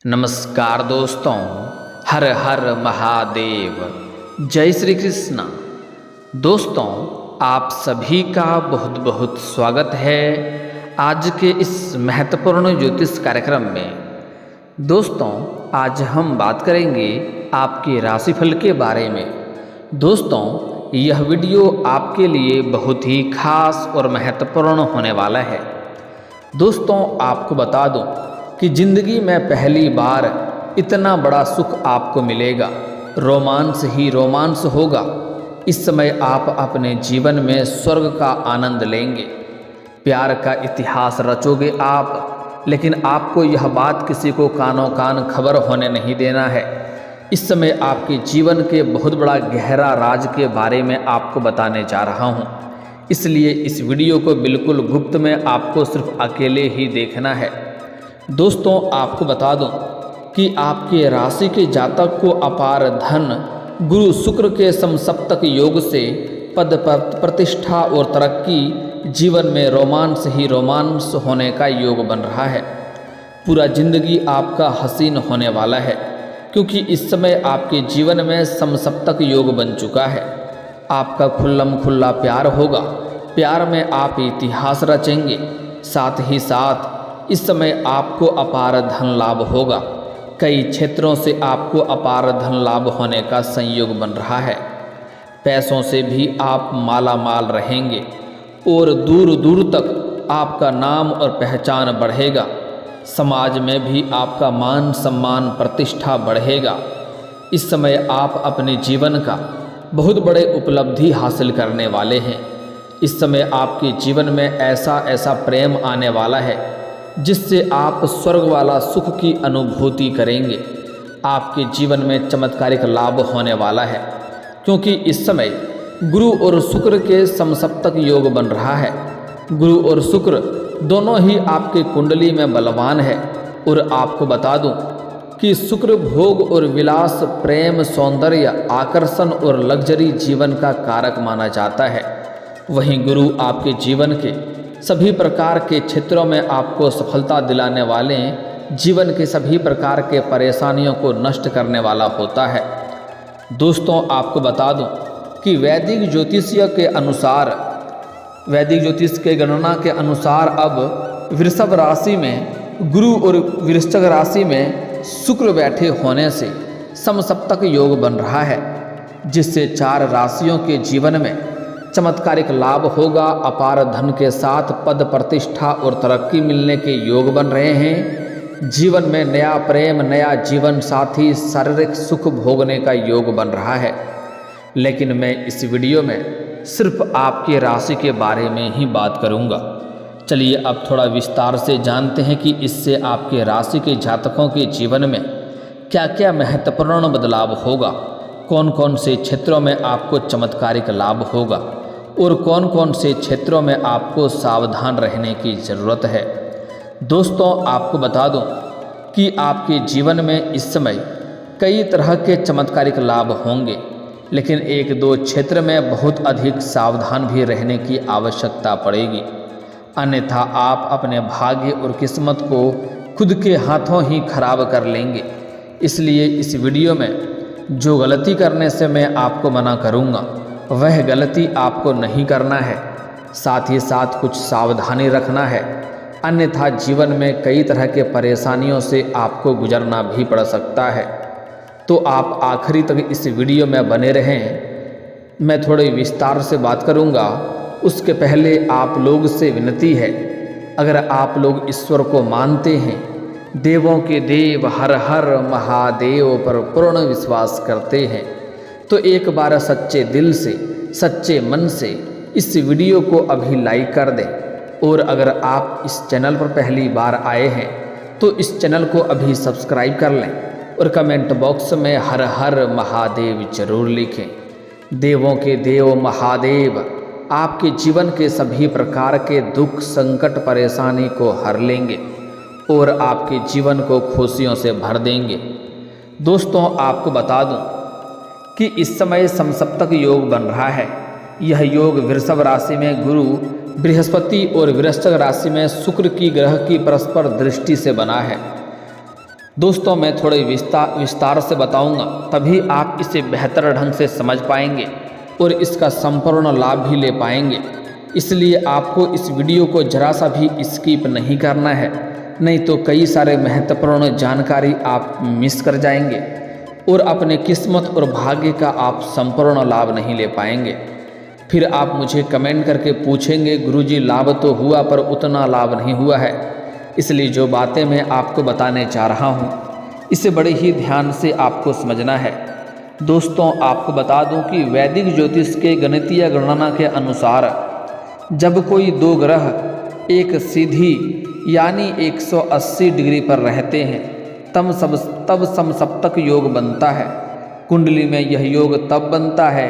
नमस्कार दोस्तों, हर हर महादेव, जय श्री कृष्णा। दोस्तों, आप सभी का बहुत बहुत स्वागत है आज के इस महत्वपूर्ण ज्योतिष कार्यक्रम में। दोस्तों, आज हम बात करेंगे आपके राशिफल के बारे में। दोस्तों, यह वीडियो आपके लिए बहुत ही खास और महत्वपूर्ण होने वाला है। दोस्तों, आपको बता दूं कि ज़िंदगी में पहली बार इतना बड़ा सुख आपको मिलेगा, रोमांस ही रोमांस होगा। इस समय आप अपने जीवन में स्वर्ग का आनंद लेंगे, प्यार का इतिहास रचोगे आप। लेकिन आपको यह बात किसी को कानों कान खबर होने नहीं देना है। इस समय आपके जीवन के बहुत बड़ा गहरा राज के बारे में आपको बताने जा रहा हूँ, इसलिए इस वीडियो को बिल्कुल गुप्त में आपको सिर्फ अकेले ही देखना है। दोस्तों, आपको बता दूं कि आपके राशि के जातक को अपार धन, गुरु शुक्र के समसप्तक योग से पद प्रतिष्ठा और तरक्की, जीवन में रोमांस ही रोमांस होने का योग बन रहा है। पूरा जिंदगी आपका हसीन होने वाला है, क्योंकि इस समय आपके जीवन में समसप्तक योग बन चुका है। आपका खुल्लम खुल्ला प्यार होगा, प्यार में आप इतिहास रचेंगे। साथ ही साथ इस समय आपको अपार धन लाभ होगा। कई क्षेत्रों से आपको अपार धन लाभ होने का संयोग बन रहा है। पैसों से भी आप माला माल रहेंगे और दूर दूर तक आपका नाम और पहचान बढ़ेगा। समाज में भी आपका मान सम्मान प्रतिष्ठा बढ़ेगा। इस समय आप अपने जीवन का बहुत बड़े उपलब्धि हासिल करने वाले हैं। इस समय आपके जीवन में ऐसा प्रेम आने वाला है जिससे आप स्वर्ग वाला सुख की अनुभूति करेंगे। आपके जीवन में चमत्कारिक लाभ होने वाला है, क्योंकि इस समय गुरु और शुक्र के समसप्तक योग बन रहा है। गुरु और शुक्र दोनों ही आपके कुंडली में बलवान है। और आपको बता दूं कि शुक्र भोग और विलास, प्रेम, सौंदर्य, आकर्षण और लग्जरी जीवन का कारक माना जाता है। वहीं गुरु आपके जीवन के सभी प्रकार के क्षेत्रों में आपको सफलता दिलाने वाले, जीवन के सभी प्रकार के परेशानियों को नष्ट करने वाला होता है। दोस्तों, आपको बता दूं कि वैदिक ज्योतिष के गणना के अनुसार अब वृषभ राशि में गुरु और वृश्चिक राशि में शुक्र बैठे होने से समसप्तक योग बन रहा है, जिससे 4 राशियों के जीवन में चमत्कारिक लाभ होगा। अपार धन के साथ पद प्रतिष्ठा और तरक्की मिलने के योग बन रहे हैं। जीवन में नया प्रेम, नया जीवन साथी, शारीरिक सुख भोगने का योग बन रहा है। लेकिन मैं इस वीडियो में सिर्फ आपके राशि के बारे में ही बात करूंगा। चलिए अब थोड़ा विस्तार से जानते हैं कि इससे आपके राशि के जातकों के जीवन में क्या क्या महत्वपूर्ण बदलाव होगा, कौन कौन से क्षेत्रों में आपको चमत्कारिक लाभ होगा और कौन कौन से क्षेत्रों में आपको सावधान रहने की ज़रूरत है। दोस्तों, आपको बता दूं कि आपके जीवन में इस समय कई तरह के चमत्कारिक लाभ होंगे, लेकिन 1-2 क्षेत्र में बहुत अधिक सावधान भी रहने की आवश्यकता पड़ेगी, अन्यथा आप अपने भाग्य और किस्मत को खुद के हाथों ही खराब कर लेंगे। इसलिए इस वीडियो में जो गलती करने से मैं आपको मना करूंगा, वह गलती आपको नहीं करना है। साथ ही साथ कुछ सावधानी रखना है, अन्यथा जीवन में कई तरह के परेशानियों से आपको गुजरना भी पड़ सकता है। तो आप आखिरी तक इस वीडियो में बने रहें। मैं थोड़े विस्तार से बात करूंगा। उसके पहले आप लोग से विनती है, अगर आप लोग ईश्वर को मानते हैं, देवों के देव हर हर महादेव पर पूर्ण विश्वास करते हैं, तो एक बार सच्चे दिल से, सच्चे मन से इस वीडियो को अभी लाइक कर दें। और अगर आप इस चैनल पर पहली बार आए हैं तो इस चैनल को अभी सब्सक्राइब कर लें और कमेंट बॉक्स में हर हर महादेव जरूर लिखें। देवों के देव महादेव आपके जीवन के सभी प्रकार के दुख, संकट, परेशानी को हर लेंगे और आपके जीवन को खुशियों से भर देंगे। दोस्तों, आपको बता दूं कि इस समय समसप्तक योग बन रहा है। यह योग वृषभ राशि में गुरु, बृहस्पति और वृश्चिक राशि में शुक्र की ग्रह की परस्पर दृष्टि से बना है। दोस्तों मैं थोड़े विस्तार से बताऊंगा, तभी आप इसे बेहतर ढंग से समझ पाएंगे और इसका संपूर्ण लाभ भी ले पाएंगे। इसलिए आपको इस वीडियो को जरा सा भी स्किप नहीं करना है, नहीं तो कई सारे महत्वपूर्ण जानकारी आप मिस कर जाएंगे और अपने किस्मत और भाग्य का आप संपूर्ण लाभ नहीं ले पाएंगे। फिर आप मुझे कमेंट करके पूछेंगे, गुरुजी लाभ तो हुआ पर उतना लाभ नहीं हुआ है। इसलिए जो बातें मैं आपको बताने जा रहा हूँ इसे बड़े ही ध्यान से आपको समझना है। दोस्तों आपको बता दूं कि वैदिक ज्योतिष के गणितीय गणना के अनुसार जब कोई दो ग्रह एक सीधी यानी 180 डिग्री पर रहते हैं तब समसप्तक योग बनता है। कुंडली में यह योग तब बनता है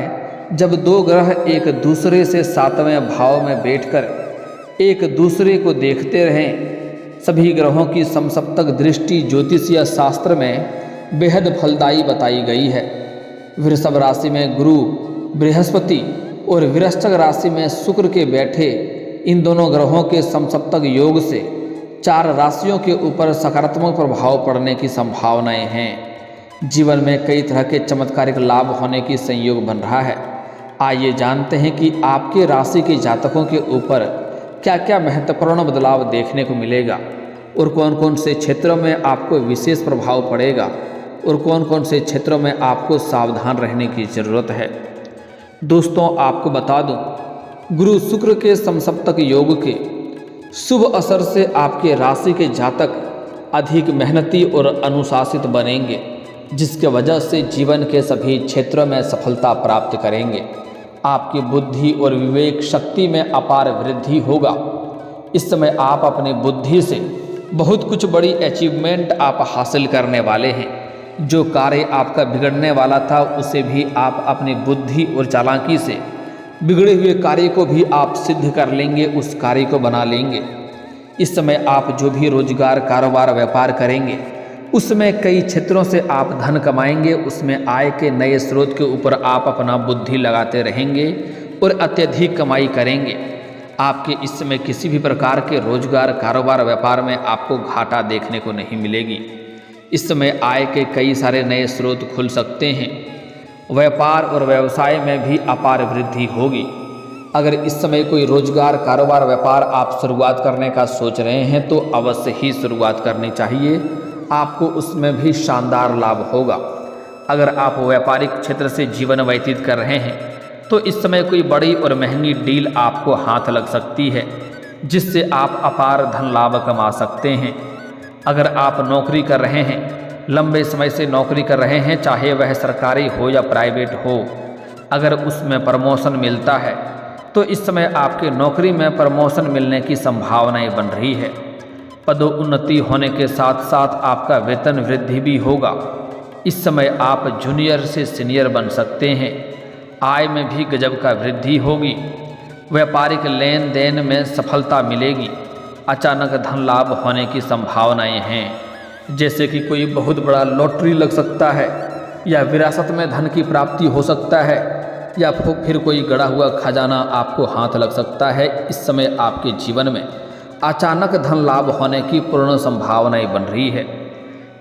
जब दो ग्रह एक दूसरे से 7वें भाव में बैठकर एक दूसरे को देखते रहें। सभी ग्रहों की समसप्तक दृष्टि ज्योतिषीय शास्त्र में बेहद फलदायी बताई गई है। वृषभ राशि में गुरु, बृहस्पति और वृश्चिक राशि में शुक्र के बैठे इन दोनों ग्रहों के समसप्तक योग से 4 राशियों के ऊपर सकारात्मक प्रभाव पड़ने की संभावनाएं हैं। जीवन में कई तरह के चमत्कारिक लाभ होने की संयोग बन रहा है। आइए जानते हैं कि आपके राशि के जातकों के ऊपर क्या क्या महत्वपूर्ण बदलाव देखने को मिलेगा और कौन कौन से क्षेत्रों में आपको विशेष प्रभाव पड़ेगा और कौन कौन से क्षेत्रों में आपको सावधान रहने की ज़रूरत है। दोस्तों आपको बता दूं, गुरु शुक्र के समसप्तक योग के शुभ असर से आपके राशि के जातक अधिक मेहनती और अनुशासित बनेंगे, जिसके वजह से जीवन के सभी क्षेत्रों में सफलता प्राप्त करेंगे। आपकी बुद्धि और विवेक शक्ति में अपार वृद्धि होगा। इस समय आप अपनी बुद्धि से बहुत कुछ बड़ी अचीवमेंट आप हासिल करने वाले हैं। जो कार्य आपका बिगड़ने वाला था उसे भी आप अपनी बुद्धि और चालाकी से बिगड़े हुए कार्य को भी आप सिद्ध कर लेंगे, उस कार्य को बना लेंगे। इस समय आप जो भी रोजगार, कारोबार, व्यापार करेंगे उसमें कई क्षेत्रों से आप धन कमाएंगे। उसमें आय के नए स्रोत के ऊपर आप अपना बुद्धि लगाते रहेंगे और अत्यधिक कमाई करेंगे। आपके इस समय किसी भी प्रकार के रोजगार, कारोबार, व्यापार में आपको घाटा देखने को नहीं मिलेगी। इस समय आय के कई सारे नए स्रोत खुल सकते हैं। व्यापार और व्यवसाय में भी अपार वृद्धि होगी। अगर इस समय कोई रोजगार, कारोबार, व्यापार आप शुरुआत करने का सोच रहे हैं तो अवश्य ही शुरुआत करनी चाहिए, आपको उसमें भी शानदार लाभ होगा। अगर आप व्यापारिक क्षेत्र से जीवन व्यतीत कर रहे हैं तो इस समय कोई बड़ी और महंगी डील आपको हाथ लग सकती है, जिससे आप अपार धन लाभ कमा सकते हैं। अगर आप नौकरी कर रहे हैं, लंबे समय से नौकरी कर रहे हैं, चाहे वह सरकारी हो या प्राइवेट हो, अगर उसमें प्रमोशन मिलता है तो इस समय आपके नौकरी में प्रमोशन मिलने की संभावनाएं बन रही है। पदोन्नति होने के साथ साथ आपका वेतन वृद्धि भी होगा। इस समय आप जूनियर से सीनियर बन सकते हैं। आय में भी गजब का वृद्धि होगी। व्यापारिक लेन देन में सफलता मिलेगी। अचानक धन लाभ होने की संभावनाएं हैं, जैसे कि कोई बहुत बड़ा लॉटरी लग सकता है या विरासत में धन की प्राप्ति हो सकता है या फिर कोई गड़ा हुआ खजाना आपको हाथ लग सकता है। इस समय आपके जीवन में अचानक धन लाभ होने की पूर्ण संभावनाएं बन रही है।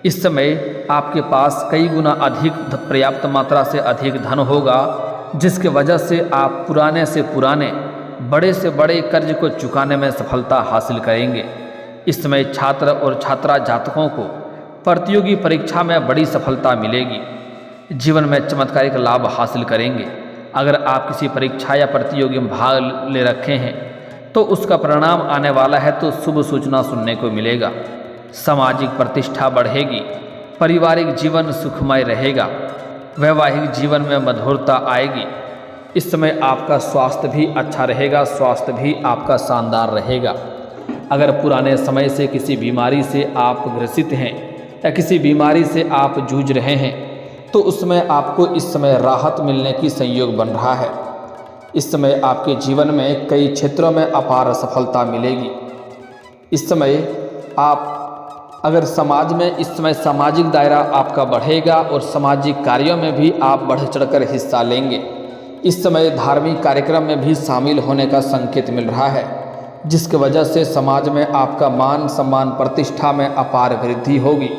इस समय आपके पास कई गुना अधिक पर्याप्त मात्रा से अधिक धन होगा, जिसके वजह से आप पुराने से पुराने, बड़े से बड़े कर्ज को चुकाने में सफलता हासिल करेंगे। इस समय छात्र और छात्रा जातकों को प्रतियोगी परीक्षा में बड़ी सफलता मिलेगी। जीवन में चमत्कारिक लाभ हासिल करेंगे। अगर आप किसी परीक्षा या प्रतियोगी में भाग ले रखे हैं तो उसका परिणाम आने वाला है तो शुभ सूचना सुनने को मिलेगा। सामाजिक प्रतिष्ठा बढ़ेगी। पारिवारिक जीवन सुखमय रहेगा। वैवाहिक जीवन में मधुरता आएगी। इस समय आपका स्वास्थ्य भी अच्छा रहेगा। स्वास्थ्य भी आपका शानदार रहेगा। अगर पुराने समय से किसी बीमारी से आप ग्रसित हैं या किसी बीमारी से आप जूझ रहे हैं तो उसमें आपको इस समय राहत मिलने की संयोग बन रहा है। इस समय आपके जीवन में कई क्षेत्रों में अपार सफलता मिलेगी। इस समय आप अगर समाज में इस समय सामाजिक दायरा आपका बढ़ेगा और सामाजिक कार्यों में भी आप बढ़ चढ़कर हिस्सा लेंगे। इस समय धार्मिक कार्यक्रम में भी शामिल होने का संकेत मिल रहा है, जिसकी वजह से समाज में आपका मान सम्मान प्रतिष्ठा में अपार वृद्धि होगी।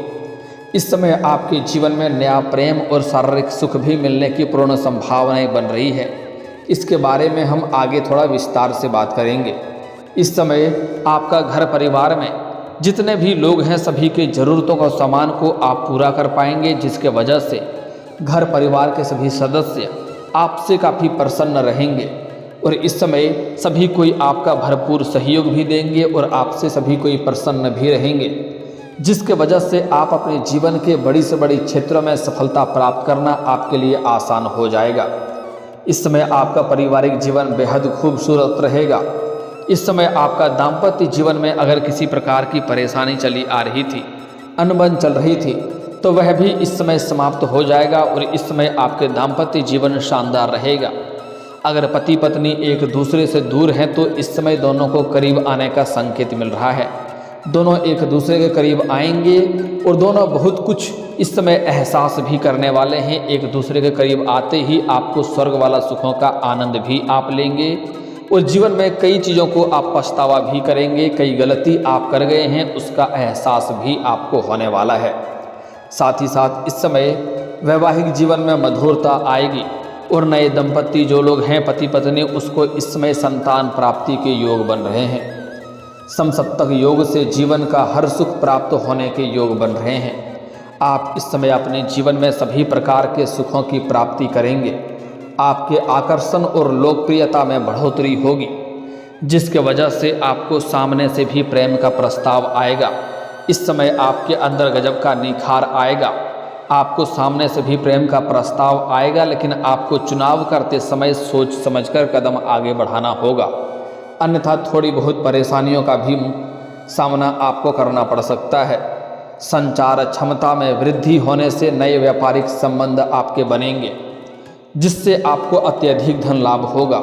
इस समय आपके जीवन में नया प्रेम और शारीरिक सुख भी मिलने की पूर्ण संभावनाएं बन रही है। इसके बारे में हम आगे थोड़ा विस्तार से बात करेंगे। इस समय आपका घर परिवार में जितने भी लोग हैं सभी की ज़रूरतों का सामान को आप पूरा कर पाएंगे, जिसके वजह से घर परिवार के सभी सदस्य आपसे काफ़ी प्रसन्न रहेंगे और इस समय सभी कोई आपका भरपूर सहयोग भी देंगे और आपसे सभी कोई प्रसन्न भी रहेंगे, जिसके वजह से आप अपने जीवन के बड़ी से बड़ी क्षेत्रों में सफलता प्राप्त करना आपके लिए आसान हो जाएगा। इस समय आपका पारिवारिक जीवन बेहद खूबसूरत रहेगा। इस समय आपका दाम्पत्य जीवन में अगर किसी प्रकार की परेशानी चली आ रही थी, अनबन चल रही थी, तो वह भी इस समय समाप्त हो जाएगा और इस समय आपके दाम्पत्य जीवन शानदार रहेगा। अगर पति पत्नी एक दूसरे से दूर हैं तो इस समय दोनों को करीब आने का संकेत मिल रहा है। दोनों एक दूसरे के करीब आएंगे और दोनों बहुत कुछ इस समय एहसास भी करने वाले हैं। एक दूसरे के करीब आते ही आपको स्वर्ग वाला सुखों का आनंद भी आप लेंगे और जीवन में कई चीज़ों को आप पछतावा भी करेंगे। कई गलती आप कर गए हैं उसका एहसास भी आपको होने वाला है। साथ ही साथ इस समय वैवाहिक जीवन में मधुरता आएगी और नए दंपति जो लोग हैं पति पत्नी, उसको इस समय संतान प्राप्ति के योग बन रहे हैं। समसप्तक योग से जीवन का हर सुख प्राप्त होने के योग बन रहे हैं। आप इस समय अपने जीवन में सभी प्रकार के सुखों की प्राप्ति करेंगे। आपके आकर्षण और लोकप्रियता में बढ़ोतरी होगी, जिसके वजह से आपको सामने से भी प्रेम का प्रस्ताव आएगा। इस समय आपके अंदर गजब का निखार आएगा। आपको सामने से भी प्रेम का प्रस्ताव आएगा, लेकिन आपको चुनाव करते समय सोच समझकर कदम आगे बढ़ाना होगा, अन्यथा थोड़ी बहुत परेशानियों का भी सामना आपको करना पड़ सकता है। संचार क्षमता में वृद्धि होने से नए व्यापारिक संबंध आपके बनेंगे, जिससे आपको अत्यधिक धन लाभ होगा।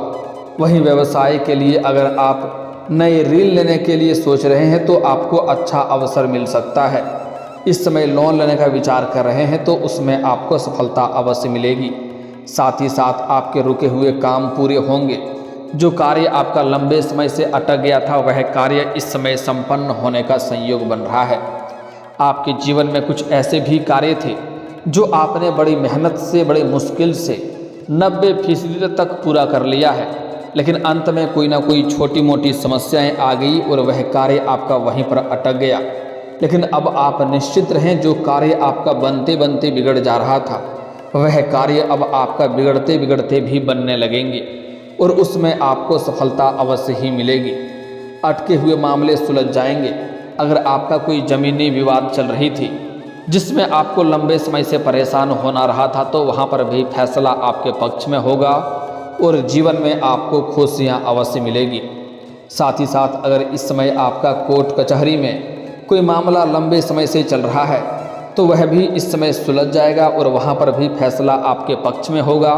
वहीं व्यवसाय के लिए अगर आप नए ऋण लेने के लिए सोच रहे हैं तो आपको अच्छा अवसर मिल सकता है। इस समय लोन लेने का विचार कर रहे हैं तो उसमें आपको सफलता अवश्य मिलेगी। साथ ही साथ आपके रुके हुए काम पूरे होंगे। जो कार्य आपका लंबे समय से अटक गया था वह कार्य इस समय संपन्न होने का संयोग बन रहा है। आपके जीवन में कुछ ऐसे भी कार्य थे जो आपने बड़ी मेहनत से, बड़ी मुश्किल से 90% तक पूरा कर लिया है, लेकिन अंत में कोई ना कोई छोटी मोटी समस्याएं आ गई और वह कार्य आपका वहीं पर अटक गया। लेकिन अब आप निश्चित रहें, जो कार्य आपका बनते बनते बिगड़ जा रहा था वह कार्य अब आपका बिगड़ते बिगड़ते भी बनने लगेंगे और उसमें आपको सफलता अवश्य ही मिलेगी। अटके हुए मामले सुलझ जाएंगे। अगर आपका कोई ज़मीनी विवाद चल रही थी जिसमें आपको लंबे समय से परेशान होना रहा था तो वहाँ पर भी फैसला आपके पक्ष में होगा और जीवन में आपको खुशियाँ अवश्य मिलेगी। साथ ही साथ अगर इस समय आपका कोर्ट कचहरी में कोई मामला लंबे समय से चल रहा है तो वह भी इस समय सुलझ जाएगा और वहाँ पर भी फैसला आपके पक्ष में होगा।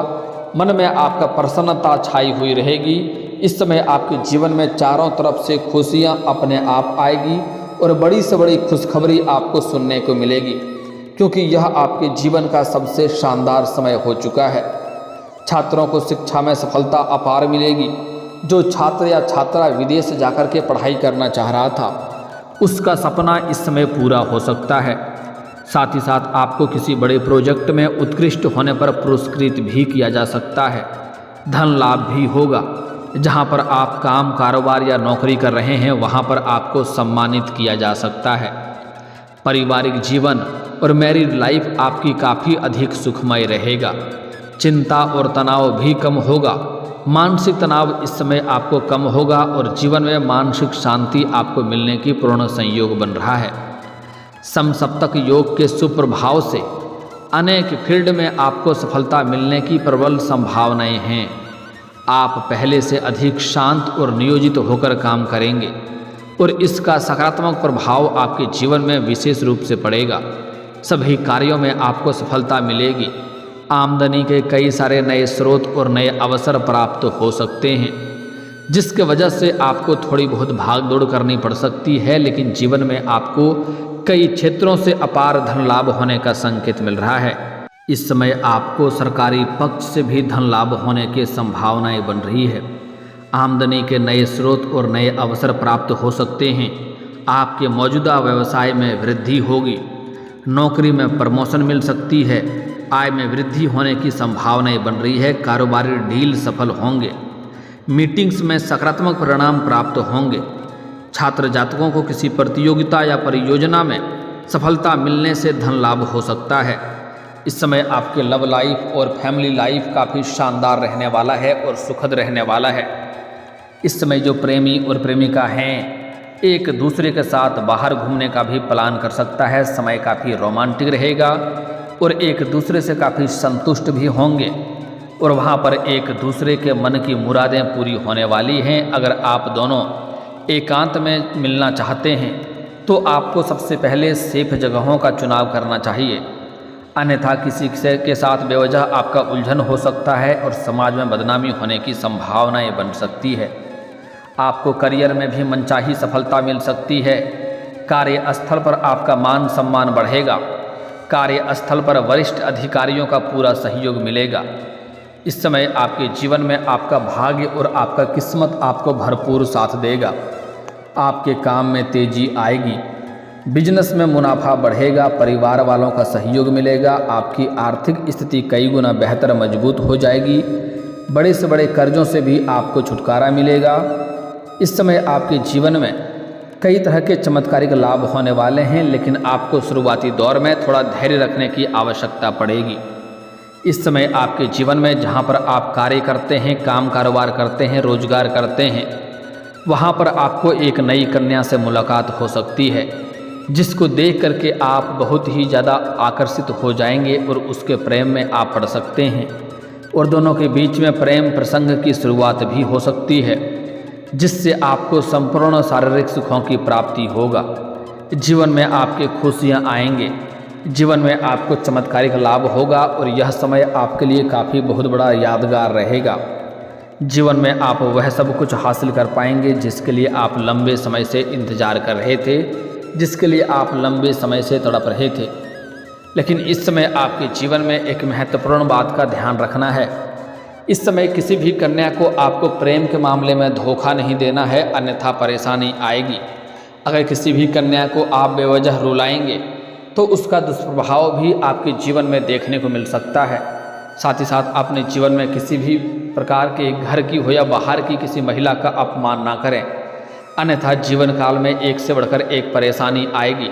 मन में आपका प्रसन्नता छाई हुई रहेगी। इस समय आपके जीवन में चारों तरफ से खुशियाँ अपने आप आएगी और बड़ी से बड़ी खुशखबरी आपको सुनने को मिलेगी, क्योंकि यह आपके जीवन का सबसे शानदार समय हो चुका है। छात्रों को शिक्षा में सफलता अपार मिलेगी। जो छात्र या छात्रा विदेश जाकर के पढ़ाई करना चाह रहा था उसका सपना इस समय पूरा हो सकता है। साथ ही साथ आपको किसी बड़े प्रोजेक्ट में उत्कृष्ट होने पर पुरस्कृत भी किया जा सकता है। धन लाभ भी होगा। जहां पर आप काम, कारोबार या नौकरी कर रहे हैं वहां पर आपको सम्मानित किया जा सकता है। पारिवारिक जीवन और मैरिड लाइफ आपकी काफ़ी अधिक सुखमय रहेगा। चिंता और तनाव भी कम होगा। मानसिक तनाव इस समय आपको कम होगा और जीवन में मानसिक शांति आपको मिलने की पूर्ण संयोग बन रहा है। समसप्तक योग के सुप्रभाव से अनेक फील्ड में आपको सफलता मिलने की प्रबल संभावनाएं हैं। आप पहले से अधिक शांत और नियोजित होकर काम करेंगे और इसका सकारात्मक प्रभाव आपके जीवन में विशेष रूप से पड़ेगा। सभी कार्यों में आपको सफलता मिलेगी। आमदनी के कई सारे नए स्रोत और नए अवसर प्राप्त हो सकते हैं, जिसके वजह से आपको थोड़ी बहुत भाग दौड़ करनी पड़ सकती है, लेकिन जीवन में आपको कई क्षेत्रों से अपार धन लाभ होने का संकेत मिल रहा है। इस समय आपको सरकारी पक्ष से भी धन लाभ होने की संभावनाएं बन रही है। आमदनी के नए स्रोत और नए अवसर प्राप्त हो सकते हैं। आपके मौजूदा व्यवसाय में वृद्धि होगी। नौकरी में प्रमोशन मिल सकती है। आय में वृद्धि होने की संभावनाएं बन रही है। कारोबारी डील सफल होंगे। मीटिंग्स में सकारात्मक परिणाम प्राप्त होंगे। छात्र जातकों को किसी प्रतियोगिता या परियोजना में सफलता मिलने से धन लाभ हो सकता है। इस समय आपके लव लाइफ और फैमिली लाइफ काफ़ी शानदार रहने वाला है और सुखद रहने वाला है। इस समय जो प्रेमी और प्रेमिका हैं एक दूसरे के साथ बाहर घूमने का भी प्लान कर सकता है। समय काफ़ी रोमांटिक रहेगा और एक दूसरे से काफ़ी संतुष्ट भी होंगे और वहाँ पर एक दूसरे के मन की मुरादें पूरी होने वाली हैं। अगर आप दोनों एकांत में मिलना चाहते हैं तो आपको सबसे पहले सेफ जगहों का चुनाव करना चाहिए, अन्यथा किसी के साथ बेवजह आपका उलझन हो सकता है और समाज में बदनामी होने की संभावनाएं बन सकती है। आपको करियर में भी मनचाही सफलता मिल सकती है। कार्यस्थल पर आपका मान सम्मान बढ़ेगा। कार्यस्थल पर वरिष्ठ अधिकारियों का पूरा सहयोग मिलेगा। इस समय आपके जीवन में आपका भाग्य और आपका किस्मत आपको भरपूर साथ देगा। आपके काम में तेजी आएगी। बिजनेस में मुनाफा बढ़ेगा। परिवार वालों का सहयोग मिलेगा। आपकी आर्थिक स्थिति कई गुना बेहतर मजबूत हो जाएगी। बड़े से बड़े कर्जों से भी आपको छुटकारा मिलेगा। इस समय आपके जीवन में कई तरह के चमत्कारिक लाभ होने वाले हैं, लेकिन आपको शुरुआती दौर में थोड़ा धैर्य रखने की आवश्यकता पड़ेगी। इस समय आपके जीवन में जहाँ पर आप कार्य करते हैं, काम कारोबार करते हैं, रोजगार करते हैं, वहाँ पर आपको एक नई कन्या से मुलाकात हो सकती है, जिसको देख करके आप बहुत ही ज़्यादा आकर्षित हो जाएंगे और उसके प्रेम में आप पड़ सकते हैं और दोनों के बीच में प्रेम प्रसंग की शुरुआत भी हो सकती है, जिससे आपको संपूर्ण शारीरिक सुखों की प्राप्ति होगा। जीवन में आपके खुशियाँ आएंगे। जीवन में आपको चमत्कारिक लाभ होगा और यह समय आपके लिए काफ़ी बहुत बड़ा यादगार रहेगा। जीवन में आप वह सब कुछ हासिल कर पाएंगे जिसके लिए आप लंबे समय से इंतजार कर रहे थे, जिसके लिए आप लंबे समय से तड़प रहे थे। लेकिन इस समय आपके जीवन में एक महत्वपूर्ण बात का ध्यान रखना है। इस समय किसी भी कन्या को आपको प्रेम के मामले में धोखा नहीं देना है, अन्यथा परेशानी आएगी। अगर किसी भी कन्या को आप बेवजह रुलाएंगे तो उसका दुष्प्रभाव भी आपके जीवन में देखने को मिल सकता है। साथ ही साथ अपने जीवन में किसी भी प्रकार के घर की हो या बाहर की किसी महिला का अपमान ना करें, अन्यथा जीवन काल में एक से बढ़कर एक परेशानी आएगी।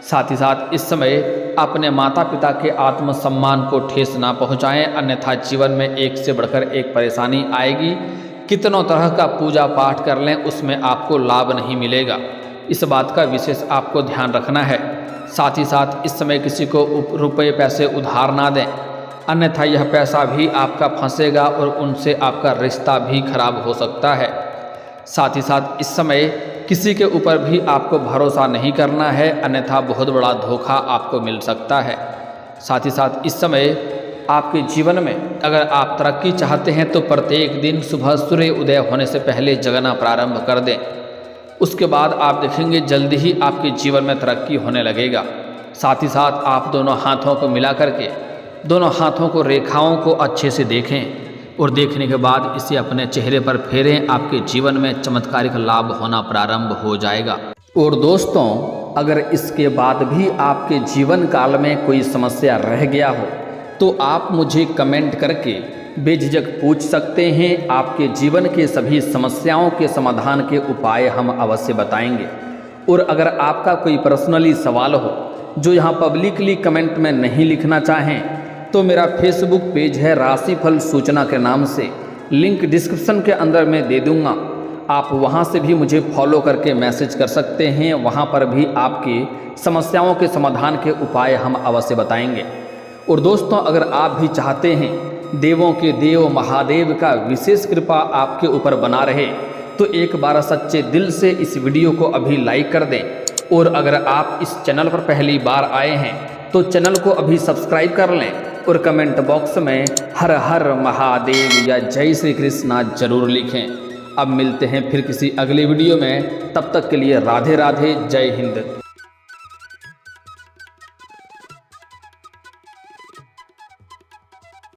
साथ ही साथ इस समय अपने माता पिता के आत्मसम्मान को ठेस ना पहुंचाएं, अन्यथा जीवन में एक से बढ़कर एक परेशानी आएगी। कितनों तरह का पूजा पाठ कर लें, उसमें आपको लाभ नहीं मिलेगा। इस बात का विशेष आपको ध्यान रखना है। साथ ही साथ इस समय किसी को रुपये पैसे उधार ना दें, अन्यथा यह पैसा भी आपका फंसेगा और उनसे आपका रिश्ता भी खराब हो सकता है। साथ ही साथ इस समय किसी के ऊपर भी आपको भरोसा नहीं करना है, अन्यथा बहुत बड़ा धोखा आपको मिल सकता है। साथ ही साथ इस समय आपके जीवन में अगर आप तरक्की चाहते हैं तो प्रत्येक दिन सुबह सूर्य उदय होने से पहले जगना प्रारंभ कर दें। उसके बाद आप देखेंगे जल्दी ही आपके जीवन में तरक्की होने लगेगा। साथ ही साथ आप दोनों हाथों को मिला करके दोनों हाथों को रेखाओं को अच्छे से देखें और देखने के बाद इसे अपने चेहरे पर फेरें। आपके जीवन में चमत्कारिक लाभ होना प्रारंभ हो जाएगा। और दोस्तों, अगर इसके बाद भी आपके जीवन काल में कोई समस्या रह गया हो तो आप मुझे कमेंट करके बेझिझक पूछ सकते हैं। आपके जीवन के सभी समस्याओं के समाधान के उपाय हम अवश्य बताएंगे। और अगर आपका कोई पर्सनली सवाल हो जो यहाँ पब्लिकली कमेंट में नहीं लिखना चाहें तो मेरा फेसबुक पेज है राशिफल सूचना के नाम से, लिंक डिस्क्रिप्शन के अंदर मैं दे दूँगा। आप वहाँ से भी मुझे फॉलो करके मैसेज कर सकते हैं। वहाँ पर भी आपकी समस्याओं के समाधान के उपाय हम अवश्य बताएंगे। और दोस्तों, अगर आप भी चाहते हैं देवों के देव महादेव का विशेष कृपा आपके ऊपर बना रहे तो एक बार सच्चे दिल से इस वीडियो को अभी लाइक कर दें। और अगर आप इस चैनल पर पहली बार आए हैं तो चैनल को अभी सब्सक्राइब कर लें और कमेंट बॉक्स में हर हर महादेव या जय श्री कृष्णा जरूर लिखें। अब मिलते हैं फिर किसी अगले वीडियो में, तब तक के लिए राधे राधे, जय हिंद।